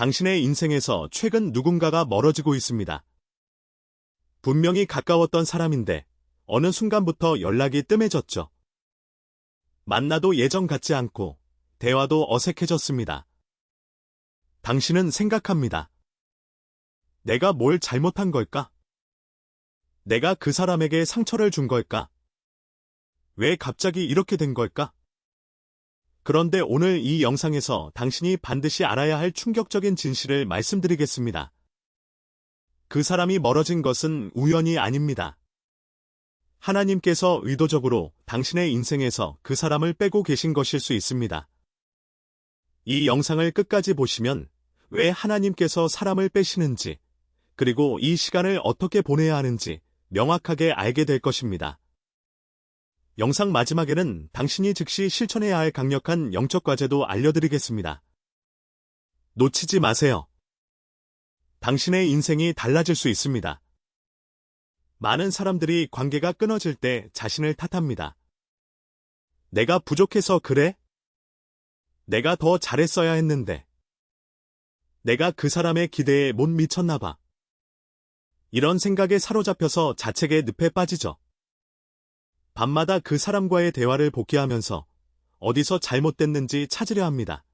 당신의 인생에서 최근 누군가가 멀어지고 있습니다. 분명히 가까웠던 사람인데 어느 순간부터 연락이 뜸해졌죠. 만나도 예전 같지 않고 대화도 어색해졌습니다. 당신은 생각합니다. 내가 뭘 잘못한 걸까? 내가 그 사람에게 상처를 준 걸까? 왜 갑자기 이렇게 된 걸까? 그런데 오늘 이 영상에서 당신이 반드시 알아야 할 충격적인 진실을 말씀드리겠습니다. 그 사람이 멀어진 것은 우연이 아닙니다. 하나님께서 의도적으로 당신의 인생에서 그 사람을 빼고 계신 것일 수 있습니다. 이 영상을 끝까지 보시면 왜 하나님께서 사람을 빼시는지, 그리고 이 시간을 어떻게 보내야 하는지 명확하게 알게 될 것입니다. 영상 마지막에는 당신이 즉시 실천해야 할 강력한 영적 과제도 알려드리겠습니다. 놓치지 마세요. 당신의 인생이 달라질 수 있습니다. 많은 사람들이 관계가 끊어질 때 자신을 탓합니다. 내가 부족해서 그래? 내가 더 잘했어야 했는데. 내가 그 사람의 기대에 못 미쳤나 봐. 이런 생각에 사로잡혀서 자책의 늪에 빠지죠. 밤마다 그 사람과의 대화를 복귀하면서 어디서 잘못됐는지 찾으려 합니다.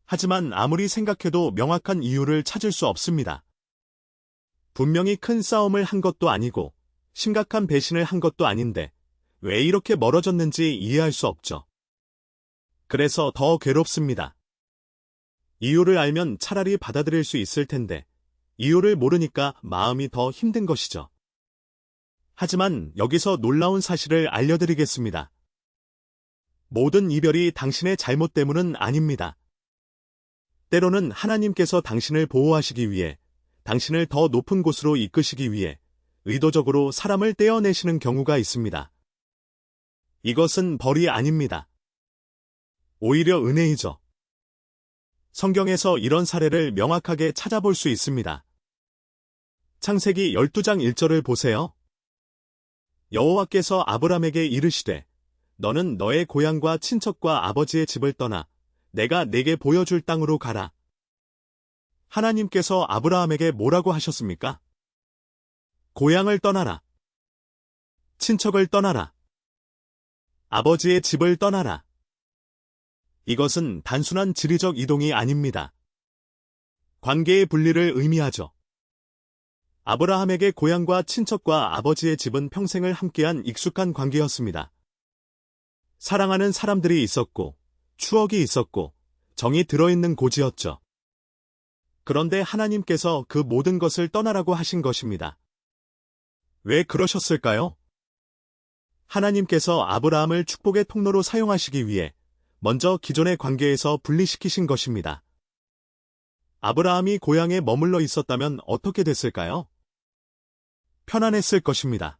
하지만 아무리 생각해도 명확한 이유를 찾을 수 없습니다. 분명히 큰 싸움을 한 것도 아니고 심각한 배신을 한 것도 아닌데 왜 이렇게 멀어졌는지 이해할 수 없죠. 그래서 더 괴롭습니다. 이유를 알면 차라리 받아들일 수 있을 텐데 이유를 모르니까 마음이 더 힘든 것이죠. 하지만 여기서 놀라운 사실을 알려드리겠습니다. 모든 이별이 당신의 잘못 때문은 아닙니다. 때로는 하나님께서 당신을 보호하시기 위해, 당신을 더 높은 곳으로 이끄시기 위해 의도적으로 사람을 떼어내시는 경우가 있습니다. 이것은 벌이 아닙니다. 오히려 은혜이죠. 성경에서 이런 사례를 명확하게 찾아볼 수 있습니다. 창세기 12장 1절을 보세요. 여호와께서 아브람에게 이르시되 너는 너의 고향과 친척과 아버지의 집을 떠나 내가 네게 보여줄 땅으로 가라. 하나님께서 아브라함에게 뭐라고 하셨습니까? 고향을 떠나라. 친척을 떠나라. 아버지의 집을 떠나라. 이것은 단순한 지리적 이동이 아닙니다. 관계의 분리를 의미하죠. 아브라함에게 고향과 친척과 아버지의 집은 평생을 함께한 익숙한 관계였습니다. 사랑하는 사람들이 있었고, 추억이 있었고, 정이 들어있는 고지였죠. 그런데 하나님께서 그 모든 것을 떠나라고 하신 것입니다. 왜 그러셨을까요? 하나님께서 아브라함을 축복의 통로로 사용하시기 위해 먼저 기존의 관계에서 분리시키신 것입니다. 아브라함이 고향에 머물러 있었다면 어떻게 됐을까요? 편안했을 것입니다.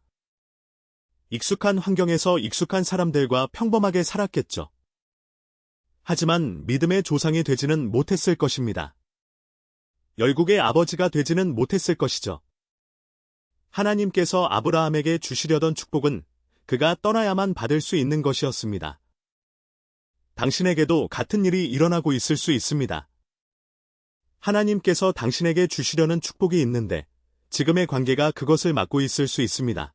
익숙한 환경에서 익숙한 사람들과 평범하게 살았겠죠. 하지만 믿음의 조상이 되지는 못했을 것입니다. 열국의 아버지가 되지는 못했을 것이죠. 하나님께서 아브라함에게 주시려던 축복은 그가 떠나야만 받을 수 있는 것이었습니다. 당신에게도 같은 일이 일어나고 있을 수 있습니다. 하나님께서 당신에게 주시려는 축복이 있는데 지금의 관계가 그것을 막고 있을 수 있습니다.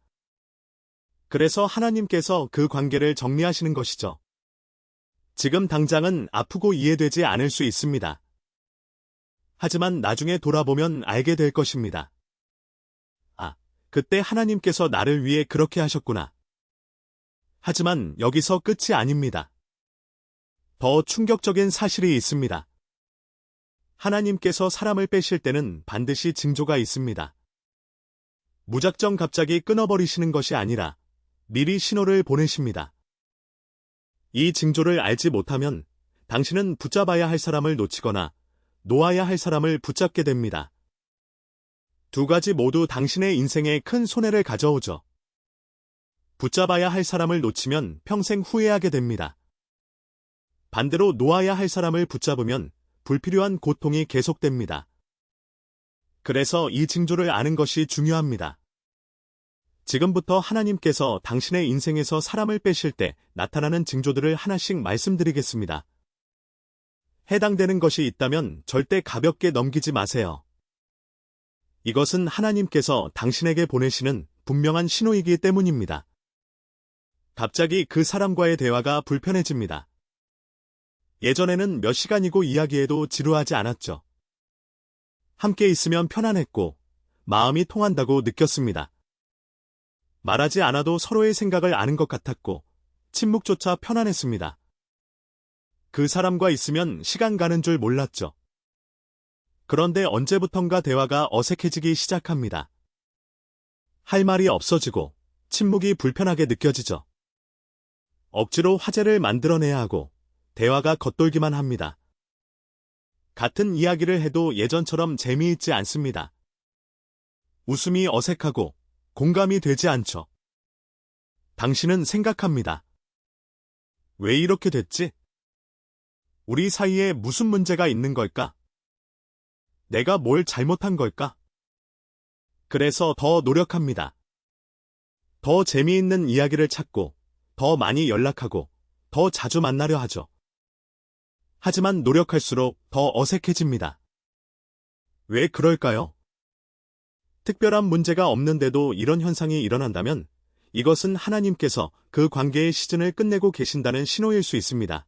그래서 하나님께서 그 관계를 정리하시는 것이죠. 지금 당장은 아프고 이해되지 않을 수 있습니다. 하지만 나중에 돌아보면 알게 될 것입니다. 아, 그때 하나님께서 나를 위해 그렇게 하셨구나. 하지만 여기서 끝이 아닙니다. 더 충격적인 사실이 있습니다. 하나님께서 사람을 빼실 때는 반드시 징조가 있습니다. 무작정 갑자기 끊어버리시는 것이 아니라 미리 신호를 보내십니다. 이 징조를 알지 못하면 당신은 붙잡아야 할 사람을 놓치거나 놓아야 할 사람을 붙잡게 됩니다. 두 가지 모두 당신의 인생에 큰 손해를 가져오죠. 붙잡아야 할 사람을 놓치면 평생 후회하게 됩니다. 반대로 놓아야 할 사람을 붙잡으면 불필요한 고통이 계속됩니다. 그래서 이 징조를 아는 것이 중요합니다. 지금부터 하나님께서 당신의 인생에서 사람을 빼실 때 나타나는 징조들을 하나씩 말씀드리겠습니다. 해당되는 것이 있다면 절대 가볍게 넘기지 마세요. 이것은 하나님께서 당신에게 보내시는 분명한 신호이기 때문입니다. 갑자기 그 사람과의 대화가 불편해집니다. 예전에는 몇 시간이고 이야기해도 지루하지 않았죠. 함께 있으면 편안했고 마음이 통한다고 느꼈습니다. 말하지 않아도 서로의 생각을 아는 것 같았고 침묵조차 편안했습니다. 그 사람과 있으면 시간 가는 줄 몰랐죠. 그런데 언제부턴가 대화가 어색해지기 시작합니다. 할 말이 없어지고 침묵이 불편하게 느껴지죠. 억지로 화제를 만들어내야 하고 대화가 겉돌기만 합니다. 같은 이야기를 해도 예전처럼 재미있지 않습니다. 웃음이 어색하고 공감이 되지 않죠. 당신은 생각합니다. 왜 이렇게 됐지? 우리 사이에 무슨 문제가 있는 걸까? 내가 뭘 잘못한 걸까? 그래서 더 노력합니다. 더 재미있는 이야기를 찾고, 더 많이 연락하고, 더 자주 만나려 하죠. 하지만 노력할수록 더 어색해집니다. 왜 그럴까요? 특별한 문제가 없는데도 이런 현상이 일어난다면 이것은 하나님께서 그 관계의 시즌을 끝내고 계신다는 신호일 수 있습니다.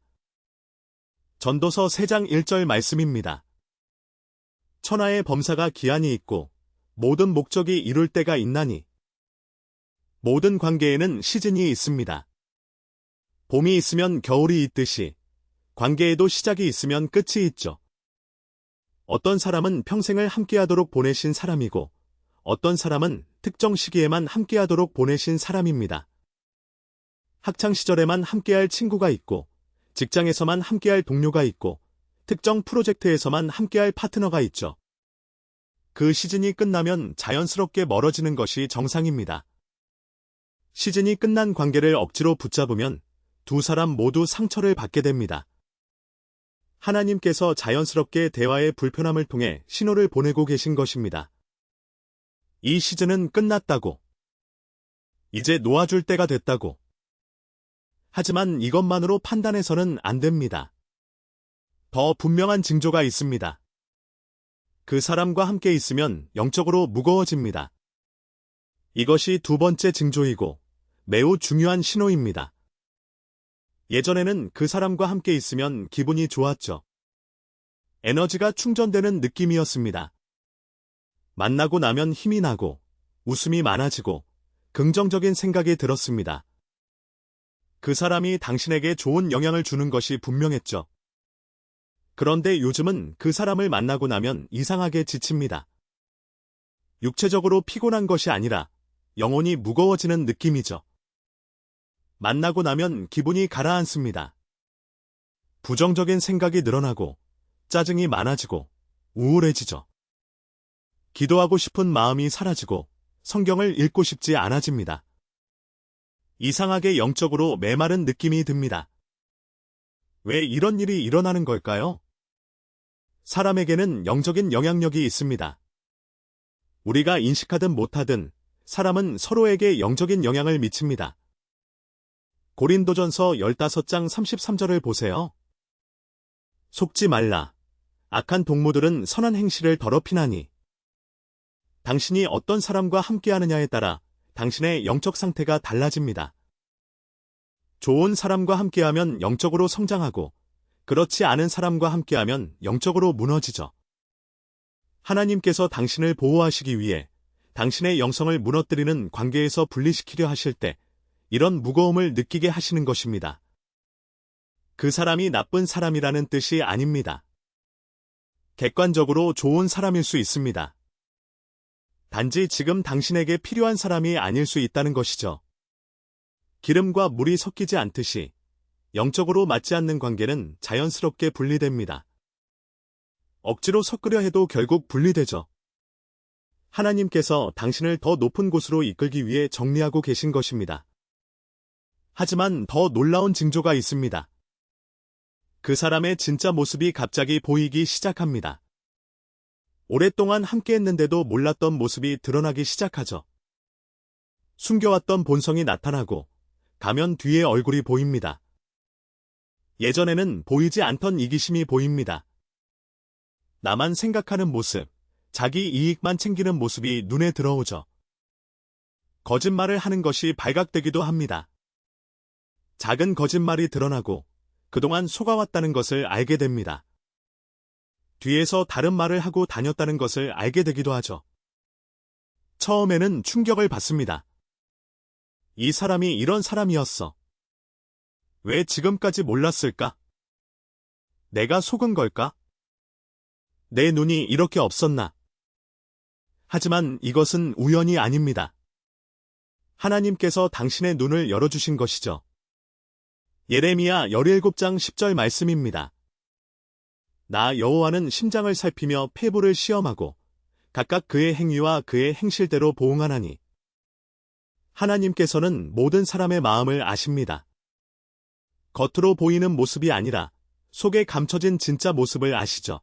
전도서 3장 1절 말씀입니다. 천하의 범사가 기한이 있고 모든 목적이 이룰 때가 있나니 모든 관계에는 시즌이 있습니다. 봄이 있으면 겨울이 있듯이 관계에도 시작이 있으면 끝이 있죠. 어떤 사람은 평생을 함께하도록 보내신 사람이고 어떤 사람은 특정 시기에만 함께하도록 보내신 사람입니다. 학창시절에만 함께할 친구가 있고 직장에서만 함께할 동료가 있고 특정 프로젝트에서만 함께할 파트너가 있죠. 그 시즌이 끝나면 자연스럽게 멀어지는 것이 정상입니다. 시즌이 끝난 관계를 억지로 붙잡으면 두 사람 모두 상처를 받게 됩니다. 하나님께서 자연스럽게 대화의 불편함을 통해 신호를 보내고 계신 것입니다. 이 시즌은 끝났다고. 이제 놓아줄 때가 됐다고. 하지만 이것만으로 판단해서는 안 됩니다. 더 분명한 징조가 있습니다. 그 사람과 함께 있으면 영적으로 무거워집니다. 이것이 두 번째 징조이고 매우 중요한 신호입니다. 예전에는 그 사람과 함께 있으면 기분이 좋았죠. 에너지가 충전되는 느낌이었습니다. 만나고 나면 힘이 나고 웃음이 많아지고 긍정적인 생각이 들었습니다. 그 사람이 당신에게 좋은 영향을 주는 것이 분명했죠. 그런데 요즘은 그 사람을 만나고 나면 이상하게 지칩니다. 육체적으로 피곤한 것이 아니라 영혼이 무거워지는 느낌이죠. 만나고 나면 기분이 가라앉습니다. 부정적인 생각이 늘어나고 짜증이 많아지고 우울해지죠. 기도하고 싶은 마음이 사라지고 성경을 읽고 싶지 않아집니다. 이상하게 영적으로 메마른 느낌이 듭니다. 왜 이런 일이 일어나는 걸까요? 사람에게는 영적인 영향력이 있습니다. 우리가 인식하든 못하든 사람은 서로에게 영적인 영향을 미칩니다. 고린도전서 15장 33절을 보세요. 속지 말라. 악한 동무들은 선한 행실을 더럽히나니. 당신이 어떤 사람과 함께하느냐에 따라 당신의 영적 상태가 달라집니다. 좋은 사람과 함께하면 영적으로 성장하고 그렇지 않은 사람과 함께하면 영적으로 무너지죠. 하나님께서 당신을 보호하시기 위해 당신의 영성을 무너뜨리는 관계에서 분리시키려 하실 때 이런 무거움을 느끼게 하시는 것입니다. 그 사람이 나쁜 사람이라는 뜻이 아닙니다. 객관적으로 좋은 사람일 수 있습니다. 단지 지금 당신에게 필요한 사람이 아닐 수 있다는 것이죠. 기름과 물이 섞이지 않듯이 영적으로 맞지 않는 관계는 자연스럽게 분리됩니다. 억지로 섞으려 해도 결국 분리되죠. 하나님께서 당신을 더 높은 곳으로 이끌기 위해 정리하고 계신 것입니다. 하지만 더 놀라운 징조가 있습니다. 그 사람의 진짜 모습이 갑자기 보이기 시작합니다. 오랫동안 함께했는데도 몰랐던 모습이 드러나기 시작하죠. 숨겨왔던 본성이 나타나고 가면 뒤의 얼굴이 보입니다. 예전에는 보이지 않던 이기심이 보입니다. 나만 생각하는 모습, 자기 이익만 챙기는 모습이 눈에 들어오죠. 거짓말을 하는 것이 발각되기도 합니다. 작은 거짓말이 드러나고 그동안 속아왔다는 것을 알게 됩니다. 뒤에서 다른 말을 하고 다녔다는 것을 알게 되기도 하죠. 처음에는 충격을 받습니다. 이 사람이 이런 사람이었어. 왜 지금까지 몰랐을까? 내가 속은 걸까? 내 눈이 이렇게 없었나? 하지만 이것은 우연이 아닙니다. 하나님께서 당신의 눈을 열어주신 것이죠. 예레미야 17장 10절 말씀입니다. 나 여호와는 심장을 살피며 폐부를 시험하고 각각 그의 행위와 그의 행실대로 보응하나니. 하나님께서는 모든 사람의 마음을 아십니다. 겉으로 보이는 모습이 아니라 속에 감춰진 진짜 모습을 아시죠.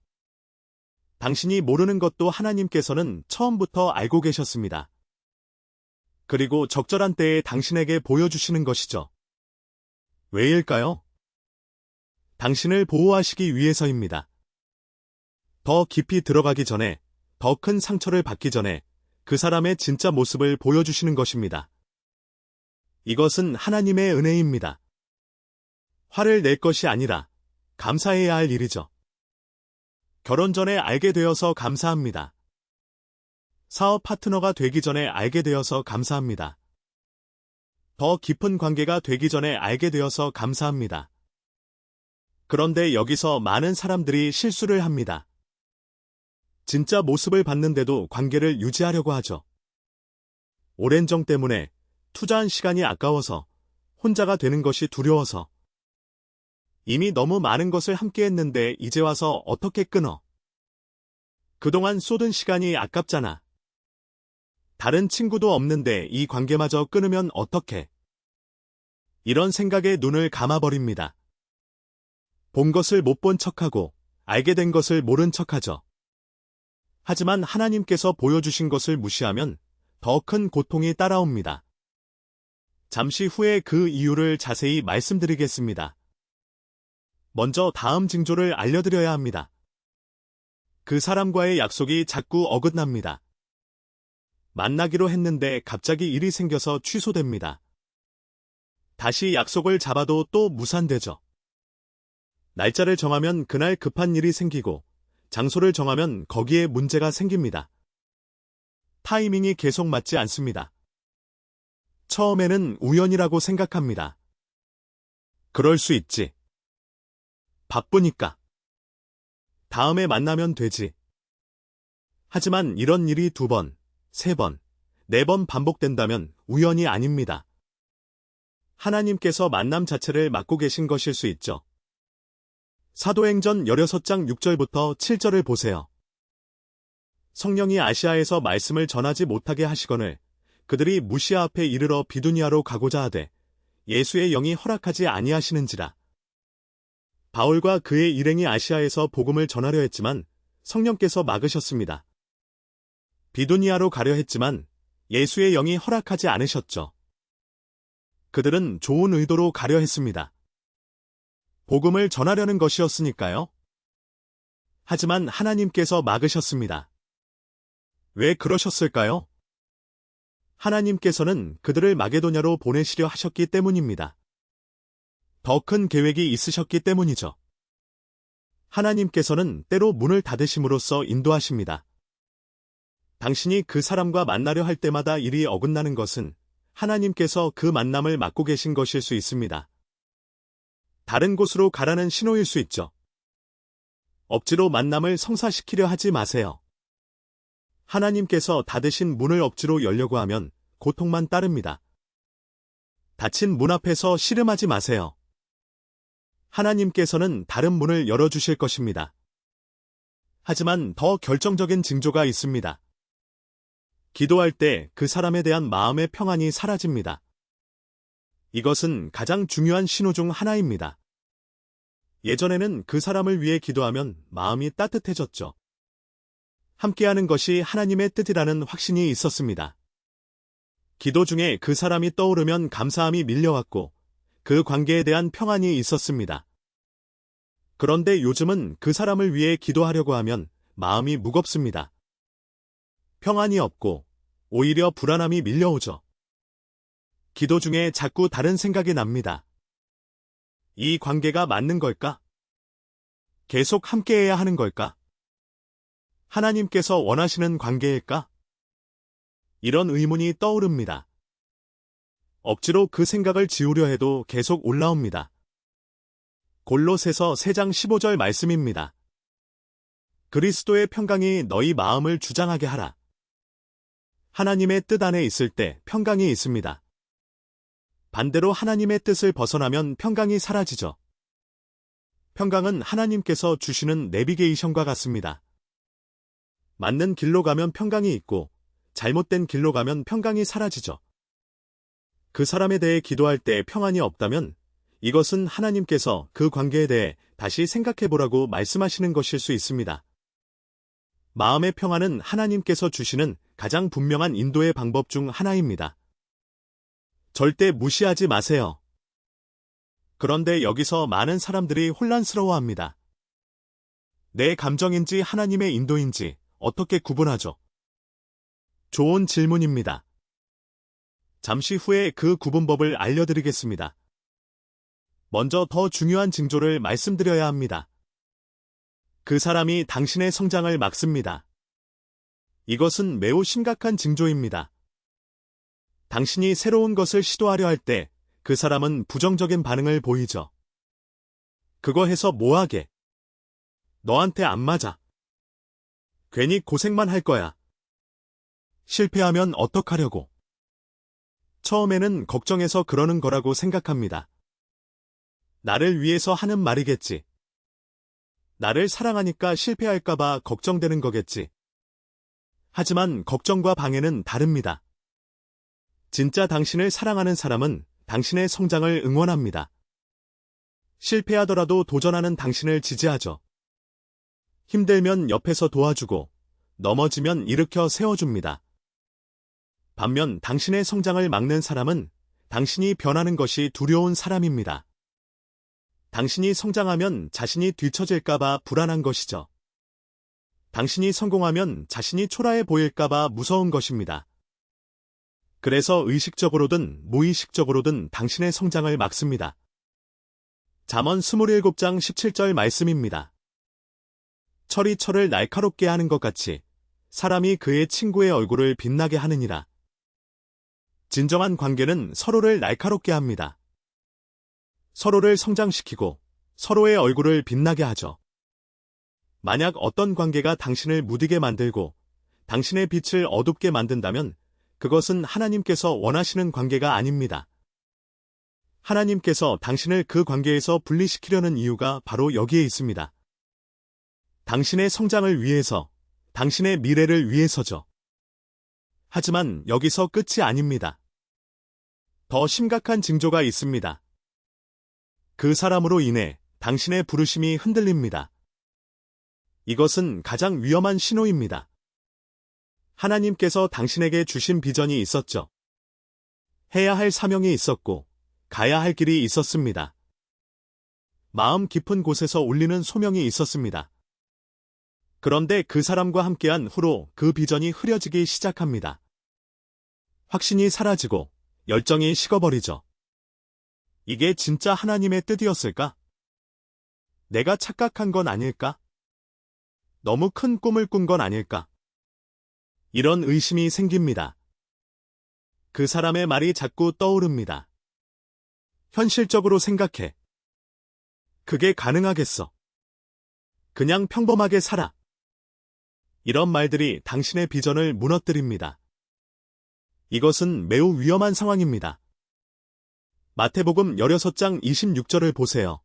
당신이 모르는 것도 하나님께서는 처음부터 알고 계셨습니다. 그리고 적절한 때에 당신에게 보여주시는 것이죠. 왜일까요? 당신을 보호하시기 위해서입니다. 더 깊이 들어가기 전에, 더 큰 상처를 받기 전에 그 사람의 진짜 모습을 보여주시는 것입니다. 이것은 하나님의 은혜입니다. 화를 낼 것이 아니라 감사해야 할 일이죠. 결혼 전에 알게 되어서 감사합니다. 사업 파트너가 되기 전에 알게 되어서 감사합니다. 더 깊은 관계가 되기 전에 알게 되어서 감사합니다. 그런데 여기서 많은 사람들이 실수를 합니다. 진짜 모습을 봤는데도 관계를 유지하려고 하죠. 오랜 정 때문에, 투자한 시간이 아까워서, 혼자가 되는 것이 두려워서. 이미 너무 많은 것을 함께 했는데 이제 와서 어떻게 끊어? 그동안 쏟은 시간이 아깝잖아. 다른 친구도 없는데 이 관계마저 끊으면 어떡해? 이런 생각에 눈을 감아버립니다. 본 것을 못 본 척하고 알게 된 것을 모른 척하죠. 하지만 하나님께서 보여주신 것을 무시하면 더 큰 고통이 따라옵니다. 잠시 후에 그 이유를 자세히 말씀드리겠습니다. 먼저 다음 징조를 알려드려야 합니다. 그 사람과의 약속이 자꾸 어긋납니다. 만나기로 했는데 갑자기 일이 생겨서 취소됩니다. 다시 약속을 잡아도 또 무산되죠. 날짜를 정하면 그날 급한 일이 생기고 장소를 정하면 거기에 문제가 생깁니다. 타이밍이 계속 맞지 않습니다. 처음에는 우연이라고 생각합니다. 그럴 수 있지. 바쁘니까. 다음에 만나면 되지. 하지만 이런 일이 2번, 3번, 4번 반복된다면 우연이 아닙니다. 하나님께서 만남 자체를 막고 계신 것일 수 있죠. 사도행전 16장 6절부터 7절을 보세요. 성령이 아시아에서 말씀을 전하지 못하게 하시거늘 그들이 무시아 앞에 이르러 비두니아로 가고자 하되 예수의 영이 허락하지 아니하시는지라. 바울과 그의 일행이 아시아에서 복음을 전하려 했지만 성령께서 막으셨습니다. 비두니아로 가려 했지만 예수의 영이 허락하지 않으셨죠. 그들은 좋은 의도로 가려 했습니다. 복음을 전하려는 것이었으니까요. 하지만 하나님께서 막으셨습니다. 왜 그러셨을까요? 하나님께서는 그들을 마게도냐로 보내시려 하셨기 때문입니다. 더 큰 계획이 있으셨기 때문이죠. 하나님께서는 때로 문을 닫으심으로써 인도하십니다. 당신이 그 사람과 만나려 할 때마다 일이 어긋나는 것은 하나님께서 그 만남을 막고 계신 것일 수 있습니다. 다른 곳으로 가라는 신호일 수 있죠. 억지로 만남을 성사시키려 하지 마세요. 하나님께서 닫으신 문을 억지로 열려고 하면 고통만 따릅니다. 닫힌 문 앞에서 씨름하지 마세요. 하나님께서는 다른 문을 열어주실 것입니다. 하지만 더 결정적인 징조가 있습니다. 기도할 때 그 사람에 대한 마음의 평안이 사라집니다. 이것은 가장 중요한 신호 중 하나입니다. 예전에는 그 사람을 위해 기도하면 마음이 따뜻해졌죠. 함께하는 것이 하나님의 뜻이라는 확신이 있었습니다. 기도 중에 그 사람이 떠오르면 감사함이 밀려왔고 그 관계에 대한 평안이 있었습니다. 그런데 요즘은 그 사람을 위해 기도하려고 하면 마음이 무겁습니다. 평안이 없고 오히려 불안함이 밀려오죠. 기도 중에 자꾸 다른 생각이 납니다. 이 관계가 맞는 걸까? 계속 함께해야 하는 걸까? 하나님께서 원하시는 관계일까? 이런 의문이 떠오릅니다. 억지로 그 생각을 지우려 해도 계속 올라옵니다. 골로새서 3장 15절 말씀입니다. 그리스도의 평강이 너희 마음을 주장하게 하라. 하나님의 뜻 안에 있을 때 평강이 있습니다. 반대로 하나님의 뜻을 벗어나면 평강이 사라지죠. 평강은 하나님께서 주시는 내비게이션과 같습니다. 맞는 길로 가면 평강이 있고 잘못된 길로 가면 평강이 사라지죠. 그 사람에 대해 기도할 때 평안이 없다면 이것은 하나님께서 그 관계에 대해 다시 생각해보라고 말씀하시는 것일 수 있습니다. 마음의 평안은 하나님께서 주시는 가장 분명한 인도의 방법 중 하나입니다. 절대 무시하지 마세요. 그런데 여기서 많은 사람들이 혼란스러워합니다. 내 감정인지 하나님의 인도인지 어떻게 구분하죠? 좋은 질문입니다. 잠시 후에 그 구분법을 알려드리겠습니다. 먼저 더 중요한 징조를 말씀드려야 합니다. 그 사람이 당신의 성장을 막습니다. 이것은 매우 심각한 징조입니다. 당신이 새로운 것을 시도하려 할 때 그 사람은 부정적인 반응을 보이죠. 그거 해서 뭐하게? 너한테 안 맞아. 괜히 고생만 할 거야. 실패하면 어떡하려고? 처음에는 걱정해서 그러는 거라고 생각합니다. 나를 위해서 하는 말이겠지. 나를 사랑하니까 실패할까봐 걱정되는 거겠지. 하지만 걱정과 방해는 다릅니다. 진짜 당신을 사랑하는 사람은 당신의 성장을 응원합니다. 실패하더라도 도전하는 당신을 지지하죠. 힘들면 옆에서 도와주고 넘어지면 일으켜 세워줍니다. 반면 당신의 성장을 막는 사람은 당신이 변하는 것이 두려운 사람입니다. 당신이 성장하면 자신이 뒤처질까봐 불안한 것이죠. 당신이 성공하면 자신이 초라해 보일까봐 무서운 것입니다. 그래서 의식적으로든 무의식적으로든 당신의 성장을 막습니다. 잠언 27장 17절 말씀입니다. 철이 철을 날카롭게 하는 것 같이 사람이 그의 친구의 얼굴을 빛나게 하느니라. 진정한 관계는 서로를 날카롭게 합니다. 서로를 성장시키고 서로의 얼굴을 빛나게 하죠. 만약 어떤 관계가 당신을 무디게 만들고 당신의 빛을 어둡게 만든다면 그것은 하나님께서 원하시는 관계가 아닙니다. 하나님께서 당신을 그 관계에서 분리시키려는 이유가 바로 여기에 있습니다. 당신의 성장을 위해서, 당신의 미래를 위해서죠. 하지만 여기서 끝이 아닙니다. 더 심각한 징조가 있습니다. 그 사람으로 인해 당신의 부르심이 흔들립니다. 이것은 가장 위험한 신호입니다. 하나님께서 당신에게 주신 비전이 있었죠. 해야 할 사명이 있었고, 가야 할 길이 있었습니다. 마음 깊은 곳에서 울리는 소명이 있었습니다. 그런데 그 사람과 함께한 후로 그 비전이 흐려지기 시작합니다. 확신이 사라지고 열정이 식어버리죠. 이게 진짜 하나님의 뜻이었을까? 내가 착각한 건 아닐까? 너무 큰 꿈을 꾼 건 아닐까? 이런 의심이 생깁니다. 그 사람의 말이 자꾸 떠오릅니다. 현실적으로 생각해. 그게 가능하겠어. 그냥 평범하게 살아. 이런 말들이 당신의 비전을 무너뜨립니다. 이것은 매우 위험한 상황입니다. 마태복음 16장 26절을 보세요.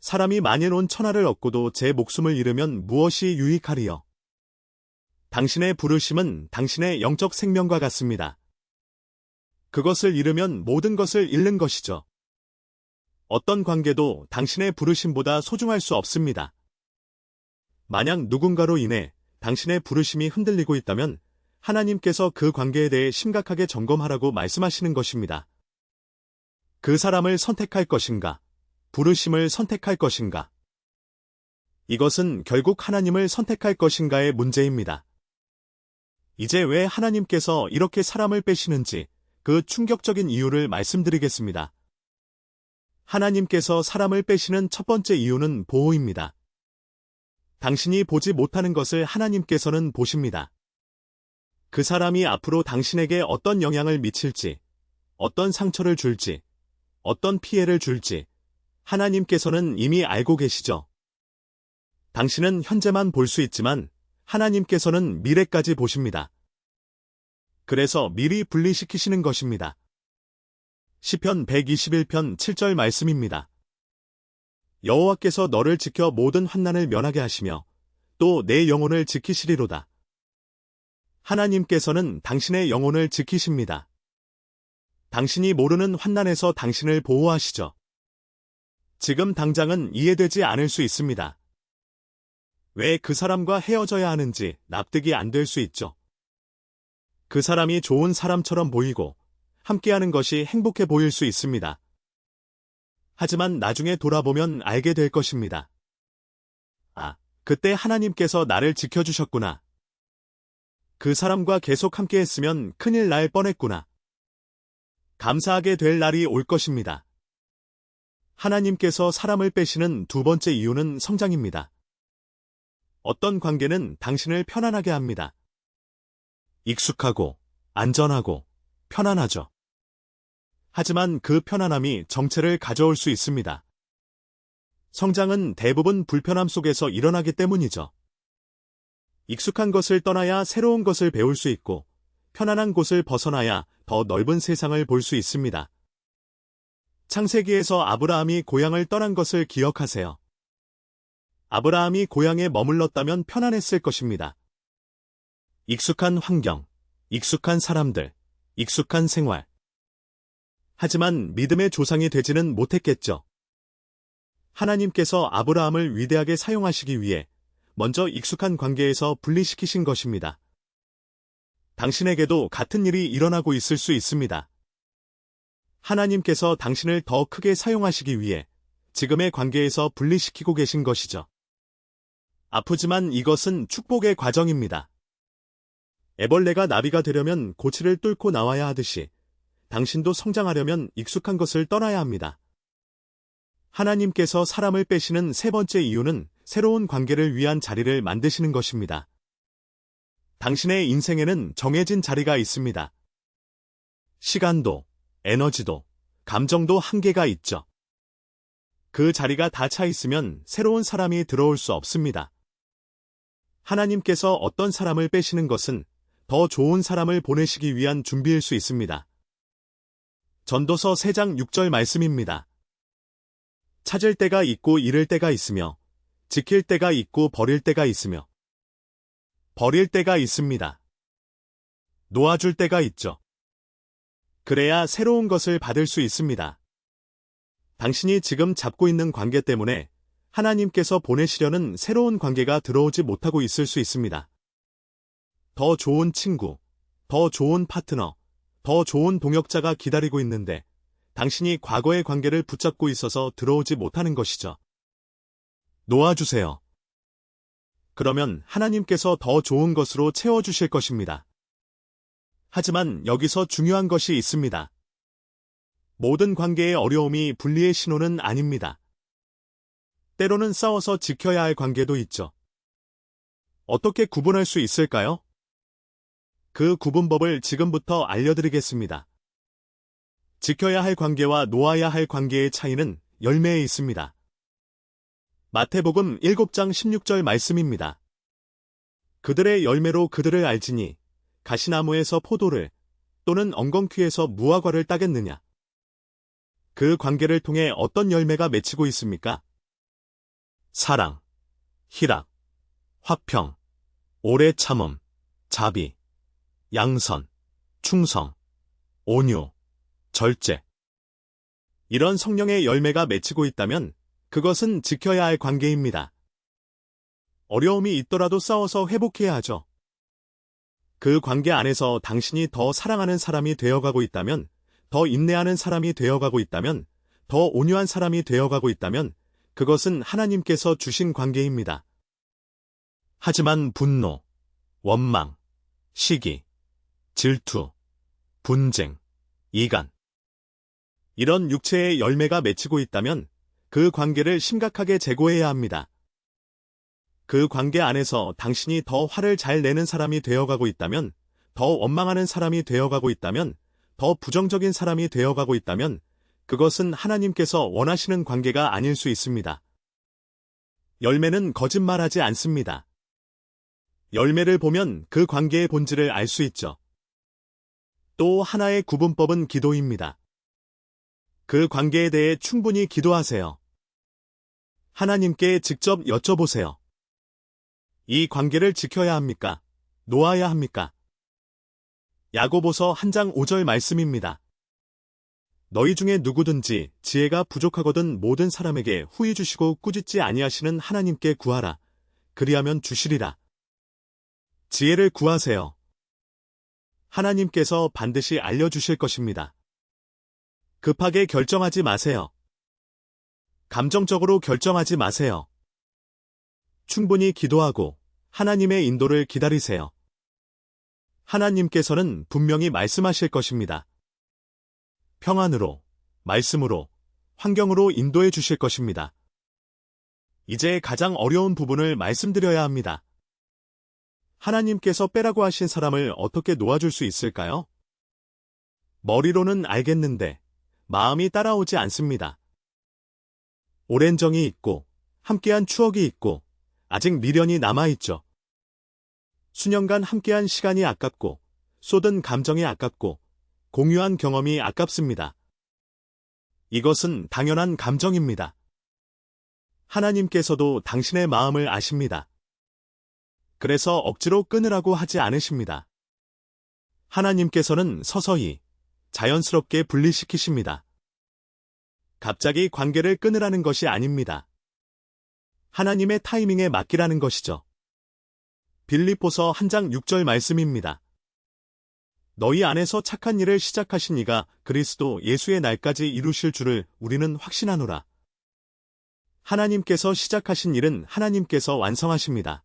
사람이 만일 온 천하를 얻고도 제 목숨을 잃으면 무엇이 유익하리요? 당신의 부르심은 당신의 영적 생명과 같습니다. 그것을 잃으면 모든 것을 잃는 것이죠. 어떤 관계도 당신의 부르심보다 소중할 수 없습니다. 만약 누군가로 인해 당신의 부르심이 흔들리고 있다면 하나님께서 그 관계에 대해 심각하게 점검하라고 말씀하시는 것입니다. 그 사람을 선택할 것인가? 부르심을 선택할 것인가? 이것은 결국 하나님을 선택할 것인가의 문제입니다. 이제 왜 하나님께서 이렇게 사람을 빼시는지 그 충격적인 이유를 말씀드리겠습니다. 하나님께서 사람을 빼시는 첫 번째 이유는 보호입니다. 당신이 보지 못하는 것을 하나님께서는 보십니다. 그 사람이 앞으로 당신에게 어떤 영향을 미칠지, 어떤 상처를 줄지, 어떤 피해를 줄지 하나님께서는 이미 알고 계시죠. 당신은 현재만 볼 수 있지만 하나님께서는 미래까지 보십니다. 그래서 미리 분리시키시는 것입니다. 시편 121편 7절 말씀입니다. 여호와께서 너를 지켜 모든 환난을 면하게 하시며 또 내 영혼을 지키시리로다. 하나님께서는 당신의 영혼을 지키십니다. 당신이 모르는 환난에서 당신을 보호하시죠. 지금 당장은 이해되지 않을 수 있습니다. 왜 그 사람과 헤어져야 하는지 납득이 안 될 수 있죠. 그 사람이 좋은 사람처럼 보이고 함께하는 것이 행복해 보일 수 있습니다. 하지만 나중에 돌아보면 알게 될 것입니다. 아, 그때 하나님께서 나를 지켜주셨구나. 그 사람과 계속 함께했으면 큰일 날 뻔했구나. 감사하게 될 날이 올 것입니다. 하나님께서 사람을 빼시는 두 번째 이유는 성장입니다. 어떤 관계는 당신을 편안하게 합니다. 익숙하고, 안전하고, 편안하죠. 하지만 그 편안함이 정체를 가져올 수 있습니다. 성장은 대부분 불편함 속에서 일어나기 때문이죠. 익숙한 것을 떠나야 새로운 것을 배울 수 있고, 편안한 곳을 벗어나야 더 넓은 세상을 볼 수 있습니다. 창세기에서 아브라함이 고향을 떠난 것을 기억하세요. 아브라함이 고향에 머물렀다면 편안했을 것입니다. 익숙한 환경, 익숙한 사람들, 익숙한 생활. 하지만 믿음의 조상이 되지는 못했겠죠. 하나님께서 아브라함을 위대하게 사용하시기 위해 먼저 익숙한 관계에서 분리시키신 것입니다. 당신에게도 같은 일이 일어나고 있을 수 있습니다. 하나님께서 당신을 더 크게 사용하시기 위해 지금의 관계에서 분리시키고 계신 것이죠. 아프지만 이것은 축복의 과정입니다. 애벌레가 나비가 되려면 고치를 뚫고 나와야 하듯이 당신도 성장하려면 익숙한 것을 떠나야 합니다. 하나님께서 사람을 빼시는 세 번째 이유는 새로운 관계를 위한 자리를 만드시는 것입니다. 당신의 인생에는 정해진 자리가 있습니다. 시간도, 에너지도, 감정도 한계가 있죠. 그 자리가 다 차 있으면 새로운 사람이 들어올 수 없습니다. 하나님께서 어떤 사람을 빼시는 것은 더 좋은 사람을 보내시기 위한 준비일 수 있습니다. 전도서 3장 6절 말씀입니다. 찾을 때가 있고 잃을 때가 있으며 지킬 때가 있고 버릴 때가 있으며 버릴 때가 있습니다. 놓아줄 때가 있죠. 그래야 새로운 것을 받을 수 있습니다. 당신이 지금 잡고 있는 관계 때문에 하나님께서 보내시려는 새로운 관계가 들어오지 못하고 있을 수 있습니다. 더 좋은 친구, 더 좋은 파트너, 더 좋은 동역자가 기다리고 있는데 당신이 과거의 관계를 붙잡고 있어서 들어오지 못하는 것이죠. 놓아주세요. 그러면 하나님께서 더 좋은 것으로 채워주실 것입니다. 하지만 여기서 중요한 것이 있습니다. 모든 관계의 어려움이 분리의 신호는 아닙니다. 때로는 싸워서 지켜야 할 관계도 있죠. 어떻게 구분할 수 있을까요? 그 구분법을 지금부터 알려드리겠습니다. 지켜야 할 관계와 놓아야 할 관계의 차이는 열매에 있습니다. 마태복음 7장 16절 말씀입니다. 그들의 열매로 그들을 알지니 가시나무에서 포도를 또는 엉겅퀴에서 무화과를 따겠느냐. 그 관계를 통해 어떤 열매가 맺히고 있습니까? 사랑, 희락, 화평, 오래 참음, 자비, 양선, 충성, 온유, 절제. 이런 성령의 열매가 맺히고 있다면 그것은 지켜야 할 관계입니다. 어려움이 있더라도 싸워서 회복해야 하죠. 그 관계 안에서 당신이 더 사랑하는 사람이 되어가고 있다면, 더 인내하는 사람이 되어가고 있다면, 더 온유한 사람이 되어가고 있다면 그것은 하나님께서 주신 관계입니다. 하지만 분노, 원망, 시기, 질투, 분쟁, 이간, 이런 육체의 열매가 맺히고 있다면 그 관계를 심각하게 재고해야 합니다. 그 관계 안에서 당신이 더 화를 잘 내는 사람이 되어가고 있다면, 더 원망하는 사람이 되어가고 있다면, 더 부정적인 사람이 되어가고 있다면 그것은 하나님께서 원하시는 관계가 아닐 수 있습니다. 열매는 거짓말하지 않습니다. 열매를 보면 그 관계의 본질을 알 수 있죠. 또 하나의 구분법은 기도입니다. 그 관계에 대해 충분히 기도하세요. 하나님께 직접 여쭤보세요. 이 관계를 지켜야 합니까? 놓아야 합니까? 야고보서 1장 5절 말씀입니다. 너희 중에 누구든지 지혜가 부족하거든 모든 사람에게 후히 주시고 꾸짖지 아니하시는 하나님께 구하라. 그리하면 주시리라. 지혜를 구하세요. 하나님께서 반드시 알려주실 것입니다. 급하게 결정하지 마세요. 감정적으로 결정하지 마세요. 충분히 기도하고 하나님의 인도를 기다리세요. 하나님께서는 분명히 말씀하실 것입니다. 평안으로, 말씀으로, 환경으로 인도해 주실 것입니다. 이제 가장 어려운 부분을 말씀드려야 합니다. 하나님께서 빼라고 하신 사람을 어떻게 놓아줄 수 있을까요? 머리로는 알겠는데 마음이 따라오지 않습니다. 오랜 정이 있고 함께한 추억이 있고 아직 미련이 남아있죠. 수년간 함께한 시간이 아깝고 쏟은 감정이 아깝고 공유한 경험이 아깝습니다. 이것은 당연한 감정입니다. 하나님께서도 당신의 마음을 아십니다. 그래서 억지로 끊으라고 하지 않으십니다. 하나님께서는 서서히, 자연스럽게 분리시키십니다. 갑자기 관계를 끊으라는 것이 아닙니다. 하나님의 타이밍에 맡기라는 것이죠. 빌립보서 1장 6절 말씀입니다. 너희 안에서 착한 일을 시작하신 이가 그리스도 예수의 날까지 이루실 줄을 우리는 확신하노라. 하나님께서 시작하신 일은 하나님께서 완성하십니다.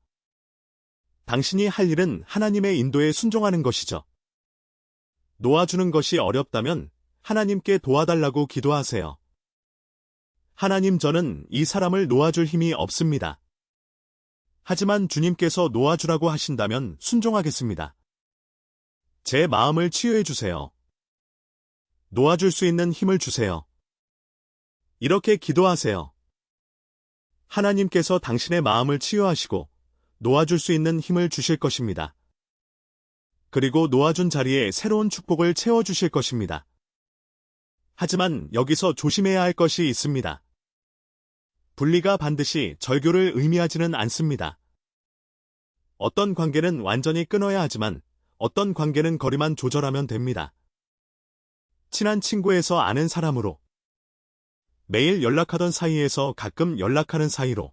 당신이 할 일은 하나님의 인도에 순종하는 것이죠. 놓아주는 것이 어렵다면 하나님께 도와달라고 기도하세요. 하나님, 저는 이 사람을 놓아줄 힘이 없습니다. 하지만 주님께서 놓아주라고 하신다면 순종하겠습니다. 제 마음을 치유해 주세요. 놓아줄 수 있는 힘을 주세요. 이렇게 기도하세요. 하나님께서 당신의 마음을 치유하시고 놓아줄 수 있는 힘을 주실 것입니다. 그리고 놓아준 자리에 새로운 축복을 채워주실 것입니다. 하지만 여기서 조심해야 할 것이 있습니다. 분리가 반드시 절교를 의미하지는 않습니다. 어떤 관계는 완전히 끊어야 하지만 어떤 관계는 거리만 조절하면 됩니다. 친한 친구에서 아는 사람으로, 매일 연락하던 사이에서 가끔 연락하는 사이로,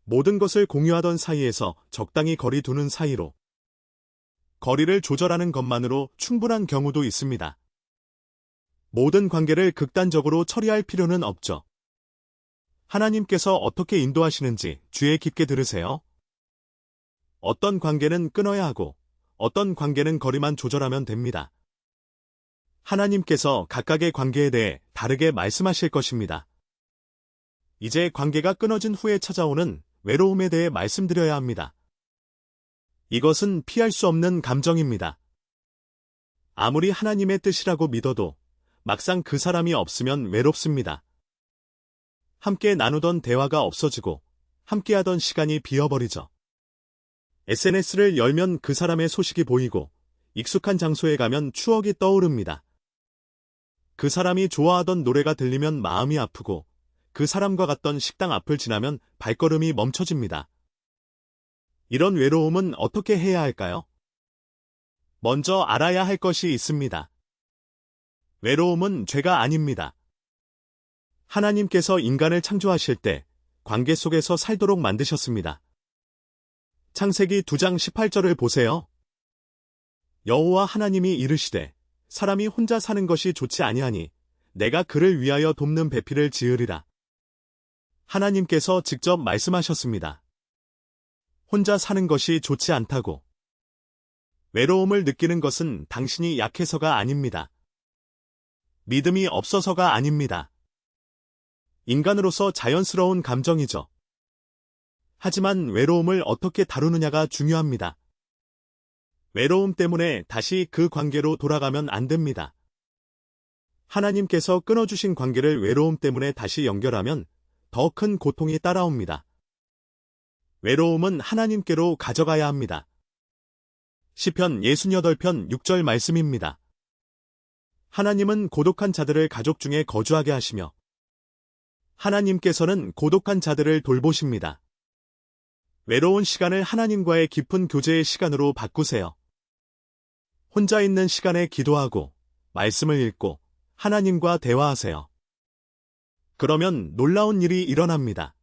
모든 것을 공유하던 사이에서 적당히 거리 두는 사이로, 거리를 조절하는 것만으로 충분한 경우도 있습니다. 모든 관계를 극단적으로 처리할 필요는 없죠. 하나님께서 어떻게 인도하시는지 주의 깊게 들으세요. 어떤 관계는 끊어야 하고 어떤 관계는 거리만 조절하면 됩니다. 하나님께서 각각의 관계에 대해 다르게 말씀하실 것입니다. 이제 관계가 끊어진 후에 찾아오는 외로움에 대해 말씀드려야 합니다. 이것은 피할 수 없는 감정입니다. 아무리 하나님의 뜻이라고 믿어도 막상 그 사람이 없으면 외롭습니다. 함께 나누던 대화가 없어지고 함께하던 시간이 비어버리죠. SNS를 열면 그 사람의 소식이 보이고 익숙한 장소에 가면 추억이 떠오릅니다. 그 사람이 좋아하던 노래가 들리면 마음이 아프고 그 사람과 갔던 식당 앞을 지나면 발걸음이 멈춰집니다. 이런 외로움은 어떻게 해야 할까요? 먼저 알아야 할 것이 있습니다. 외로움은 죄가 아닙니다. 하나님께서 인간을 창조하실 때 관계 속에서 살도록 만드셨습니다. 창세기 2장 18절을 보세요. 여호와 하나님이 이르시되 사람이 혼자 사는 것이 좋지 아니하니 내가 그를 위하여 돕는 배필을 지으리라. 하나님께서 직접 말씀하셨습니다. 혼자 사는 것이 좋지 않다고. 외로움을 느끼는 것은 당신이 약해서가 아닙니다. 믿음이 없어서가 아닙니다. 인간으로서 자연스러운 감정이죠. 하지만 외로움을 어떻게 다루느냐가 중요합니다. 외로움 때문에 다시 그 관계로 돌아가면 안 됩니다. 하나님께서 끊어주신 관계를 외로움 때문에 다시 연결하면 더 큰 고통이 따라옵니다. 외로움은 하나님께로 가져가야 합니다. 시편 68편 6절 말씀입니다. 하나님은 고독한 자들을 가족 중에 거주하게 하시며 하나님께서는 고독한 자들을 돌보십니다. 외로운 시간을 하나님과의 깊은 교제의 시간으로 바꾸세요. 혼자 있는 시간에 기도하고 말씀을 읽고 하나님과 대화하세요. 그러면 놀라운 일이 일어납니다.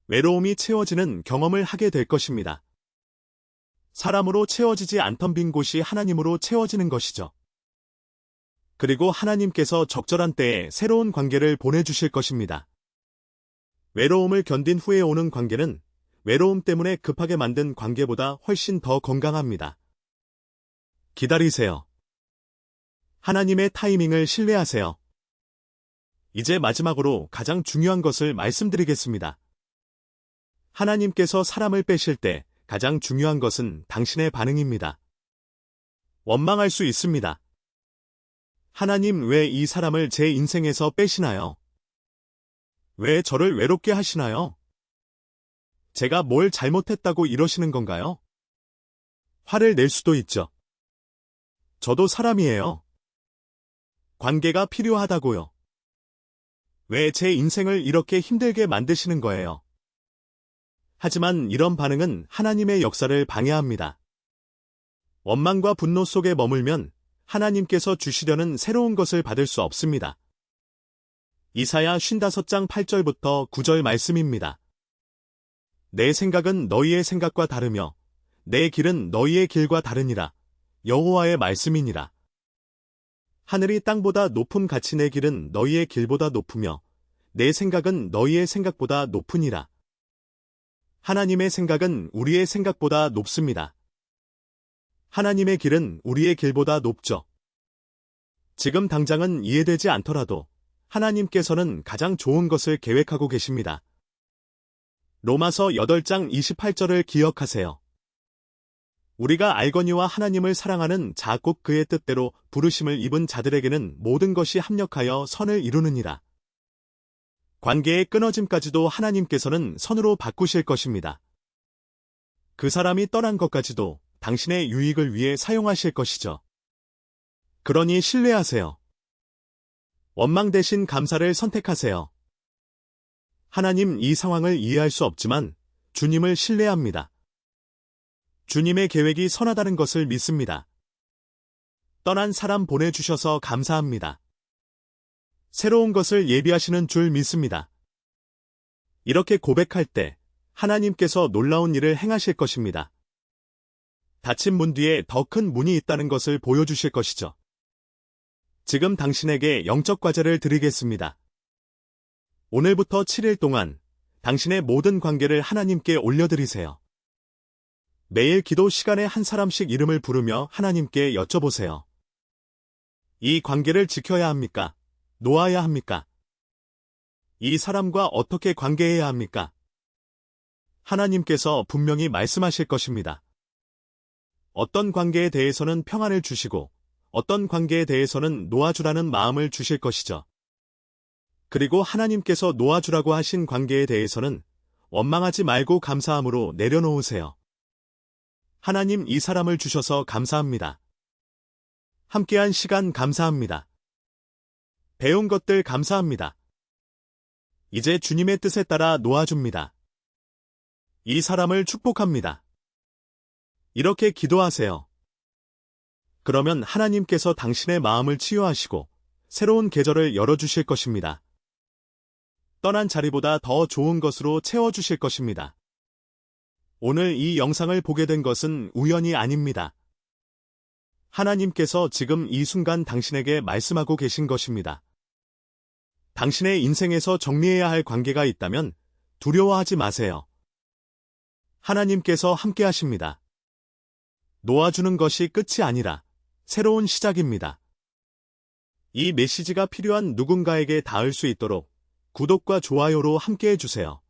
외로움이 채워지는 경험을 하게 될 것입니다. 사람으로 채워지지 않던 빈 곳이 하나님으로 채워지는 것이죠. 그리고 하나님께서 적절한 때에 새로운 관계를 보내주실 것입니다. 외로움을 견딘 후에 오는 관계는 외로움 때문에 급하게 만든 관계보다 훨씬 더 건강합니다. 기다리세요. 하나님의 타이밍을 신뢰하세요. 이제 마지막으로 가장 중요한 것을 말씀드리겠습니다. 하나님께서 사람을 빼실 때 가장 중요한 것은 당신의 반응입니다. 원망할 수 있습니다. 하나님, 왜 이 사람을 제 인생에서 빼시나요? 왜 저를 외롭게 하시나요? 제가 뭘 잘못했다고 이러시는 건가요? 화를 낼 수도 있죠. 저도 사람이에요. 관계가 필요하다고요. 왜 제 인생을 이렇게 힘들게 만드시는 거예요? 하지만 이런 반응은 하나님의 역사를 방해합니다. 원망과 분노 속에 머물면 하나님께서 주시려는 새로운 것을 받을 수 없습니다. 이사야 55장 8절부터 9절 말씀입니다. 내 생각은 너희의 생각과 다르며 내 길은 너희의 길과 다르니라. 여호와의 말씀이니라. 하늘이 땅보다 높음 같이 내 길은 너희의 길보다 높으며 내 생각은 너희의 생각보다 높으니라. 하나님의 생각은 우리의 생각보다 높습니다. 하나님의 길은 우리의 길보다 높죠. 지금 당장은 이해되지 않더라도 하나님께서는 가장 좋은 것을 계획하고 계십니다. 로마서 8장 28절을 기억하세요. 우리가 알거니와 하나님을 사랑하는 자 곧 그의 뜻대로 부르심을 입은 자들에게는 모든 것이 합력하여 선을 이루느니라. 관계의 끊어짐까지도 하나님께서는 선으로 바꾸실 것입니다. 그 사람이 떠난 것까지도 당신의 유익을 위해 사용하실 것이죠. 그러니 신뢰하세요. 원망 대신 감사를 선택하세요. 하나님, 이 상황을 이해할 수 없지만 주님을 신뢰합니다. 주님의 계획이 선하다는 것을 믿습니다. 떠난 사람 보내주셔서 감사합니다. 새로운 것을 예비하시는 줄 믿습니다. 이렇게 고백할 때 하나님께서 놀라운 일을 행하실 것입니다. 닫힌 문 뒤에 더 큰 문이 있다는 것을 보여주실 것이죠. 지금 당신에게 영적 과제를 드리겠습니다. 오늘부터 7일 동안 당신의 모든 관계를 하나님께 올려드리세요. 매일 기도 시간에 한 사람씩 이름을 부르며 하나님께 여쭤보세요. 이 관계를 지켜야 합니까? 놓아야 합니까? 이 사람과 어떻게 관계해야 합니까? 하나님께서 분명히 말씀하실 것입니다. 어떤 관계에 대해서는 평안을 주시고 어떤 관계에 대해서는 놓아주라는 마음을 주실 것이죠. 그리고 하나님께서 놓아주라고 하신 관계에 대해서는 원망하지 말고 감사함으로 내려놓으세요. 하나님, 이 사람을 주셔서 감사합니다. 함께한 시간 감사합니다. 배운 것들 감사합니다. 이제 주님의 뜻에 따라 놓아줍니다. 이 사람을 축복합니다. 이렇게 기도하세요. 그러면 하나님께서 당신의 마음을 치유하시고 새로운 계절을 열어주실 것입니다. 떠난 자리보다 더 좋은 것으로 채워주실 것입니다. 오늘 이 영상을 보게 된 것은 우연이 아닙니다. 하나님께서 지금 이 순간 당신에게 말씀하고 계신 것입니다. 당신의 인생에서 정리해야 할 관계가 있다면 두려워하지 마세요. 하나님께서 함께 하십니다. 놓아주는 것이 끝이 아니라 새로운 시작입니다. 이 메시지가 필요한 누군가에게 닿을 수 있도록 구독과 좋아요로 함께 해주세요.